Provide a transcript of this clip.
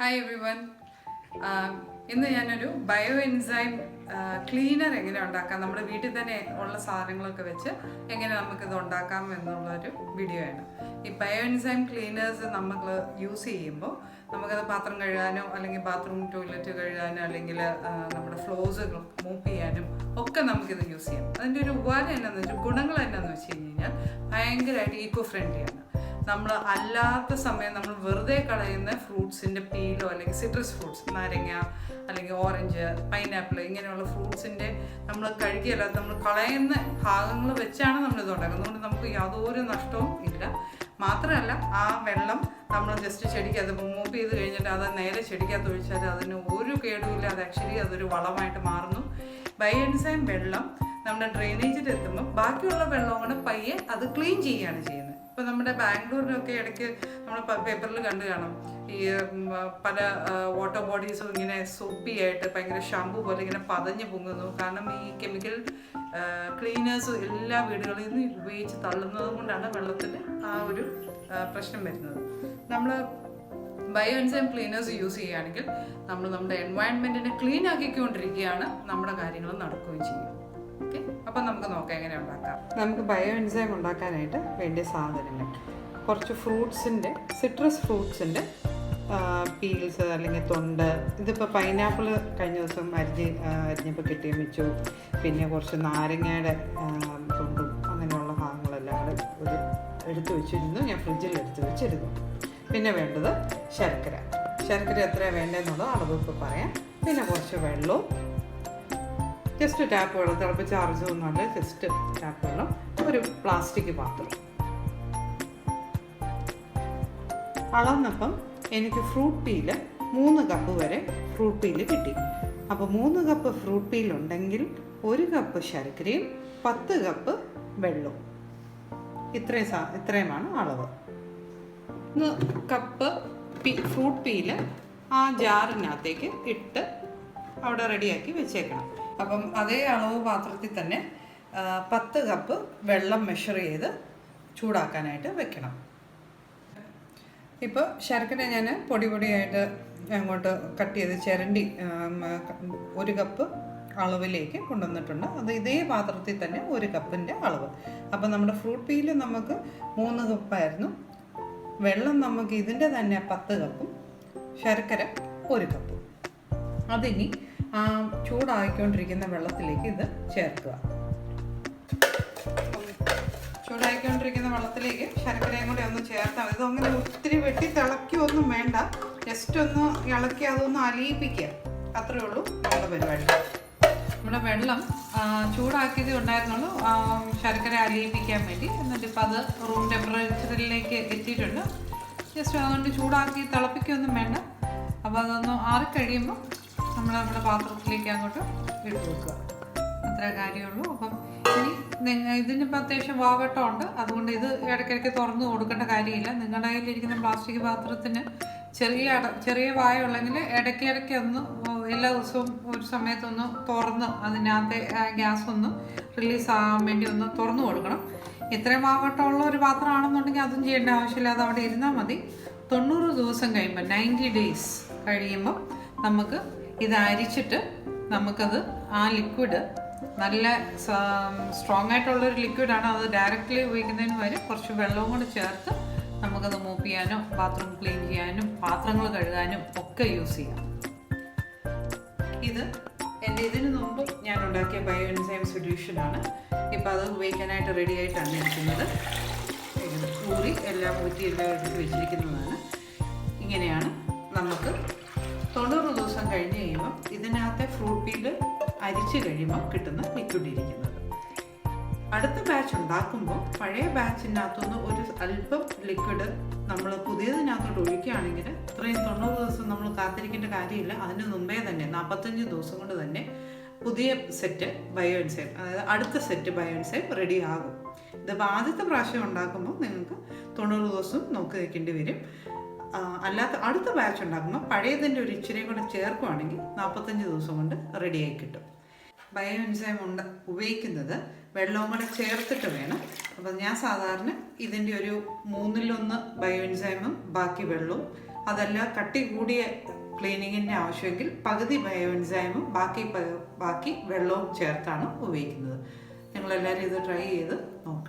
Hi everyone. ഇന്ന് ഞാനൊരു bio enzyme cleaner എങ്ങനെ ഉണ്ടാക്കാം, നമ്മുടെ വീട്ടിൽ തന്നെ ഉള്ള സാധനങ്ങളൊക്കെ വെച്ച് എങ്ങനെ നമുക്കിത് ഉണ്ടാക്കാം എന്നുള്ളൊരു വീഡിയോ ആണ്. ഈ ബയോ എൻസൈം ക്ലീനേഴ്സ് നമ്മൾ യൂസ് ചെയ്യുമ്പോൾ നമുക്കത് പാത്രം കഴുകാനോ അല്ലെങ്കിൽ ബാത്റൂം ടോയ്ലറ്റ് കഴുകാനോ അല്ലെങ്കിൽ നമ്മുടെ ഫ്ലോസ് മൂവ് ചെയ്യാനും ഒക്കെ നമുക്കിത് യൂസ് ചെയ്യാം. അതിൻ്റെ ഒരു ഉപകാരം എന്നാന്ന് വെച്ചാൽ, ഗുണങ്ങൾ എന്നാന്ന് വെച്ച് കഴിഞ്ഞാൽ ഭയങ്കരമായിട്ട് ഈക്കോ ഫ്രണ്ട്ലിയാണ്. നമ്മൾ അല്ലാത്ത സമയം നമ്മൾ വെറുതെ കളയുന്ന ഫ്രൂട്ട്സിൻ്റെ പീലോ അല്ലെങ്കിൽ സിട്രസ് ഫ്രൂട്ട്സ്, നാരങ്ങ അല്ലെങ്കിൽ ഓറഞ്ച്, പൈനാപ്പിൾ ഇങ്ങനെയുള്ള ഫ്രൂട്ട്സിൻ്റെ നമ്മൾ കഴിക്കുകയല്ലാത്ത നമ്മൾ കളയുന്ന ഭാഗങ്ങൾ വെച്ചാണ് നമ്മളിത് ഉണ്ടാക്കുന്നത്. അതുകൊണ്ട് നമുക്ക് യാതൊരു നഷ്ടവും ഇല്ല. മാത്രമല്ല, ആ വെള്ളം നമ്മൾ ജസ്റ്റ് ചെടിക്കകത്ത് മൂവ് ചെയ്ത് കഴിഞ്ഞിട്ട് അത് നേരെ ചെടിക്കകത്ത് ഒഴിച്ചാൽ അതിന് ഒരു കേടുമില്ല. അത് ആക്ച്വലി അതൊരു വളമായിട്ട് മാറുന്നു. ബയോ എൻസൈം വെള്ളം നമ്മുടെ ഡ്രെയിനേജിൽ എത്തുമ്പോൾ ബാക്കിയുള്ള വെള്ളം കൊണ്ട് പയ്യെ അത് ക്ലീൻ ചെയ്യുകയാണ് ചെയ്യുന്നത്. ഇപ്പോൾ നമ്മുടെ ബാംഗ്ലൂരിനൊക്കെ ഇടയ്ക്ക് നമ്മൾ പേപ്പറിൽ കണ്ടു കാണും, ഈ പല വാട്ടർ ബോഡീസും ഇങ്ങനെ സോപ്പി ആയിട്ട് ഭയങ്കര ഷാമ്പു പോലെ ഇങ്ങനെ പതഞ്ഞ് പൊങ്ങുന്നു. കാരണം ഈ കെമിക്കൽ ക്ലീനേഴ്സ് എല്ലാ വീടുകളിൽ നിന്ന് ഉപയോഗിച്ച് തള്ളുന്നത് കൊണ്ടാണ് വെള്ളത്തിൽ ആ ഒരു പ്രശ്നം വരുന്നത്. നമ്മൾ ബയോ എൻസൈം ക്ലീനേഴ്സ് യൂസ് ചെയ്യുകയാണെങ്കിൽ നമ്മൾ നമ്മുടെ എൻവയൺമെൻറ്റിനെ ക്ലീൻ ആക്കിക്കൊണ്ടിരിക്കുകയാണ്, നമ്മുടെ കാര്യങ്ങൾ നടക്കുകയും ചെയ്യും. ഓക്കെ, അപ്പം നമുക്ക് നോക്കാം എങ്ങനെ ഉണ്ടാക്കാം. നമുക്ക് ബയോ എൻസൈം ഉണ്ടാക്കാനായിട്ട് വേണ്ടിയ സാധനങ്ങൾ: കുറച്ച് ഫ്രൂട്ട്സിൻ്റെ, സിട്രസ് ഫ്രൂട്ട്സിൻ്റെ പീൽസ് അല്ലെങ്കിൽ തൊണ്ട്. ഇതിപ്പോൾ പൈനാപ്പിൾ കഴിഞ്ഞ ദിവസം അരിഞ്ഞപ്പോൾ കിട്ടിയ വെച്ചു. പിന്നെ കുറച്ച് നാരങ്ങയുടെ തൊണ്ടും അങ്ങനെയുള്ള ഭാഗങ്ങളെല്ലാം കൂടെ ഒരു എടുത്തു വെച്ചിരുന്നു. ഞാൻ ഫ്രിഡ്ജിൽ എടുത്ത് വെച്ചിരുന്നു. പിന്നെ വേണ്ടത് ശർക്കര. ശർക്കര എത്രയാണ് വേണ്ടതെന്നുള്ളത് അളവ് ഇപ്പോൾ പറയാം. പിന്നെ കുറച്ച് വെള്ളവും, ജസ്റ്റ് ടാപ്പ് വെള്ളം, തിളപ്പിച്ച് ആർജൊന്നുമല്ല, ജസ്റ്റ് ടാപ്പ് വെള്ളം, ഒരു പ്ലാസ്റ്റിക് പാത്രം. അളന്നപ്പം എനിക്ക് ഫ്രൂട്ട് പീല് 3 കപ്പ് വരെ ഫ്രൂട്ട് പീല് കിട്ടി. അപ്പോൾ 3 കപ്പ് ഫ്രൂട്ട് പീലുണ്ടെങ്കിൽ 1 കപ്പ് ശർക്കരയും 10 കപ്പ് വെള്ളവും. ഇത്രയുമാണ് അളവ്. 1 കപ്പ് ഫ്രൂട്ട് പീല് ആ ജാറിനകത്തേക്ക് ഇട്ട് അവിടെ റെഡിയാക്കി വെച്ചേക്കണം. അപ്പം അതേ അളവ് പാത്രത്തിൽ തന്നെ 10 കപ്പ് വെള്ളം മെഷർ ചെയ്ത് ചൂടാക്കാനായിട്ട് വെക്കണം. ഇപ്പോൾ ശർക്കര ഞാൻ പൊടിയായിട്ട് അങ്ങോട്ട് കട്ട് ചെയ്ത് ചിരണ്ടി 1 കപ്പ് അളവിലേക്ക് കൊണ്ടുവന്നിട്ടുണ്ട്. അത് ഇതേ പാത്രത്തിൽ തന്നെ 1 കപ്പിൻ്റെ അളവ്. അപ്പം നമ്മുടെ ഫ്രൂട്ട് പീല് നമുക്ക് 3 കപ്പായിരുന്നു. വെള്ളം നമുക്ക് ഇതിൻ്റെ തന്നെ 10 കപ്പും, ശർക്കര 1 കപ്പും. അതിനി ചൂടായിക്കൊണ്ടിരിക്കുന്ന വെള്ളത്തിലേക്ക് ഇത് ചേർക്കുക. ചൂടായിക്കൊണ്ടിരിക്കുന്ന വെള്ളത്തിലേക്ക് ശർക്കരയും കൂടി ഒന്ന് ചേർത്താൽ മതി. ഇതങ്ങനെ ഒത്തിരി വെട്ടി തിളയ്ക്കുകയൊന്നും വേണ്ട, ജസ്റ്റ് ഒന്ന് ഇളക്കി അതൊന്ന് അലിയിപ്പിക്കുക, അത്രയേ ഉള്ളൂ നമ്മുടെ പരിപാടി. നമ്മുടെ വെള്ളം ചൂടാക്കിയത് ഉണ്ടായിരുന്നുള്ളൂ ശർക്കര അലിയിപ്പിക്കാൻ വേണ്ടി. എന്നിട്ട് ഇപ്പം അത് റൂം ടെമ്പറേച്ചറിലേക്ക് എത്തിയിട്ടുണ്ട്. ജസ്റ്റ് അതുകൊണ്ട് ചൂടാക്കി തിളപ്പിക്കുകയൊന്നും വേണ്ട. അപ്പോൾ അതൊന്ന് ആറിക്കഴിയുമ്പോൾ നമ്മൾ നമ്മുടെ പാത്രത്തിലേക്ക് അങ്ങോട്ട് ഇട്ട് വെക്കുക, അത്ര കാര്യമുള്ളൂ. അപ്പം ഇനി ഇതിനിപ്പോൾ അത്യാവശ്യം വാവട്ടമുണ്ട്, അതുകൊണ്ട് ഇത് ഇടയ്ക്കിടയ്ക്ക് തുറന്ന് കൊടുക്കേണ്ട കാര്യമില്ല. നിങ്ങളുടെ കയ്യിലിരിക്കുന്ന പ്ലാസ്റ്റിക് പാത്രത്തിന് ചെറിയ വായുള്ളെങ്കിൽ ഇടയ്ക്കിടയ്ക്ക് ഒന്ന് എല്ലാ ദിവസവും ഒരു സമയത്തൊന്ന് തുറന്ന് അതിനകത്തെ ഗ്യാസ് ഒന്ന് റിലീസ് ആകാൻ വേണ്ടി ഒന്ന് തുറന്നു കൊടുക്കണം. ഇത്രയും വാവട്ടമുള്ള ഒരു പാത്രമാണെന്നുണ്ടെങ്കിൽ അതും ചെയ്യേണ്ട ആവശ്യമില്ല, അത് അവിടെ ഇരുന്നാൽ മതി. 90 ദിവസം കഴിയുമ്പോൾ, 90 ഡേയ്സ് കഴിയുമ്പോൾ നമുക്ക് ഇത് അരിച്ചിട്ട് നമുക്കത് ആ ലിക്വിഡ്, നല്ല സ്ട്രോങ് ആയിട്ടുള്ളൊരു ലിക്വിഡാണ്, അത് ഡയറക്റ്റ്ലി ഉപയോഗിക്കുന്നതിന് വരെ കുറച്ച് വെള്ളവും കൂടെ ചേർത്ത് നമുക്കത് മൂവ് ചെയ്യാനോ ബാത്റൂം ക്ലീൻ ചെയ്യാനും പാത്രങ്ങൾ കഴുകാനും ഒക്കെ യൂസ് ചെയ്യാം. ഇത് ഇതിനു മുമ്പ് ഞാൻ ഉണ്ടാക്കിയ ബയോ എൻസൈം സൊല്യൂഷനാണ്. ഇപ്പോൾ അത് ഉപയോഗിക്കാനായിട്ട് റെഡി ആയിട്ടാണ് ഇരിക്കുന്നത്. എല്ലാം എടുത്ത് വെച്ചിരിക്കുന്നതാണ്. ഇങ്ങനെയാണ് നമുക്ക് 90 ദിവസം കഴിഞ്ഞ് കഴിയുമ്പോൾ ഇതിനകത്തെ ഫ്രൂട്ട് പീല് അരിച്ച് കഴിയുമ്പോൾ കിട്ടുന്ന ലിക്വിഡ് ഇരിക്കുന്നത്. അടുത്ത ബാച്ച് ഉണ്ടാക്കുമ്പോൾ പഴയ ബാച്ചിനകത്തുനിന്ന് ഒരു അല്പം ലിക്വിഡ് നമ്മൾ പുതിയതിനകത്തോട്ട് ഒഴിക്കുകയാണെങ്കിൽ ഇത്രയും 90 ദിവസം നമ്മൾ കാത്തിരിക്കേണ്ട കാര്യമില്ല. അതിന് മുമ്പേ തന്നെ 45 ദിവസം കൊണ്ട് തന്നെ പുതിയ സെറ്റ് ബയോ എൻസൈം, അതായത് അടുത്ത സെറ്റ് ബയോ എൻസൈം റെഡി ആകും. ഇതിപ്പോൾ ആദ്യത്തെ പ്രാവശ്യം ഉണ്ടാക്കുമ്പോൾ നിങ്ങൾക്ക് 90 ദിവസം നോക്കി വയ്ക്കേണ്ടി വരും. അല്ലാത്ത അടുത്ത ബാച്ച് ഉണ്ടാക്കുമ്പോൾ പഴയതിൻ്റെ ഒരു ഇച്ചിരി കൂടെ ചേർക്കുകയാണെങ്കിൽ 45 ദിവസം കൊണ്ട് റെഡിയായി കിട്ടും. ബയോ എൻസൈം ഉപയോഗിക്കുന്നത് വെള്ളവും കൂടെ ചേർത്തിട്ട് വേണം. അപ്പോൾ ഞാൻ സാധാരണ ഇതിൻ്റെ ഒരു 1/3 ബയോ എൻസൈമും ബാക്കി വെള്ളവും അതല്ല കട്ടി കൂടിയ ക്ലീനിങ്ങിൻ്റെ ആവശ്യമെങ്കിൽ പകുതി ബയോ എൻസൈമും ബാക്കി വെള്ളവും ചേർത്താണ് ഉപയോഗിക്കുന്നത്. നിങ്ങളെല്ലാവരും ഇത് ട്രൈ ചെയ്ത് നോക്കുക.